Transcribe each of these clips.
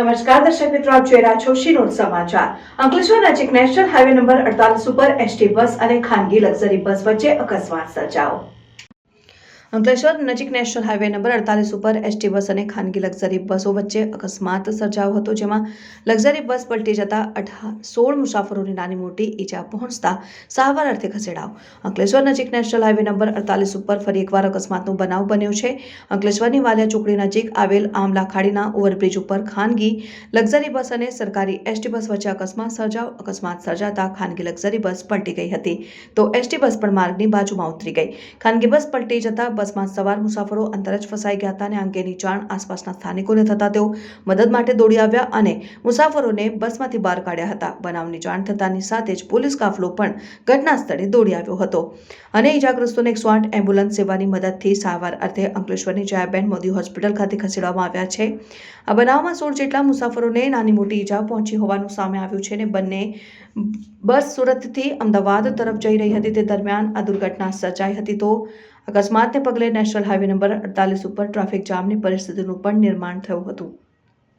નમસ્કાર દર્શક મિત્રો, આપ જોઈ રહ્યા છો શિનોર સમાચાર। અંકલેશ્વર નજીક નેશનલ હાઈવે નંબર 48 ઉપર એસટી બસ અને ખાનગી લક્ઝરી બસ વચ્ચે અકસ્માત સર્જાયો। અંકલેશ્વર નજીક નેશનલ હાઈવે નંબર 48 ઉપર એસટી બસ અને ખાનગી લક્ઝરી બસો વચ્ચે અકસ્માત સર્જાયો હતો, જેમાં લક્ઝરી બસ પલટી જતા 16 મુસાફરોને નાની મોટી ઈજા પહોંચતા સારવાર અર્થે ખસેડાયો। અંકલેશ્વર નજીક નેશનલ હાઈવે નંબર 48 ઉપર ફરી એકવાર અકસ્માતનો બનાવ બન્યો છે। અંકલેશ્વરની વાલિયા ચોકડી નજીક આવેલ આમલા ખાડીના ઓવરબ્રિજ ઉપર ખાનગી લક્ઝરી બસ અને સરકારી એસટી બસ વચ્ચે અકસ્માત સર્જાતા ખાનગી લક્ઝરી બસ પલટી ગઈ હતી, તો એસટી બસ પણ માર્ગની બાજુમાં ઉતરી ગઈ। ખાનગી બસ પલટી જતા બસમાં સવાર મુસાફરો અંદર જ ફસાઈ ગયા હતા અને આ અંગેની જાણ આસપાસના સ્થાનિકોને થતા તેઓ મદદ માટે દોડી આવ્યા અને મુસાફરોને બસમાંથી બહાર કાઢ્યા હતા। બનાવની જાણ થતાની સાથે જ પોલીસ કાફલો પણ ઘટના સ્થળે દોડી આવ્યો હતો અને ઈજાગ્રસ્તોને 108 એમ્બ્યુલન્સ સેવાની મદદથી સારવાર અર્થે અંકલેશ્વરની જયાબેન મોદી હોસ્પિટલ ખાતે ખસેડવામાં આવ્યા છે। આ બનાવમાં 16 જેટલા મુસાફરોને નાની મોટી ઈજા પહોંચી હોવાનું સામે આવ્યું છે અને બંને બસ સુરતથી અમદાવાદ તરફ જઈ રહી હતી, તે દરમિયાન આ દુર્ઘટના સર્જાઈ હતી। તો અકસ્માતને પગલે નેશનલ હાઈવે નંબર 48 ઉપર ટ્રાફિક જામની પરિસ્થિતિનું પણ નિર્માણ થયું હતું।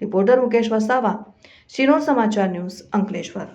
રિપોર્ટર મુકેશ વસાવા, શિનોર સમાચાર ન્યૂઝ, અંકલેશ્વર।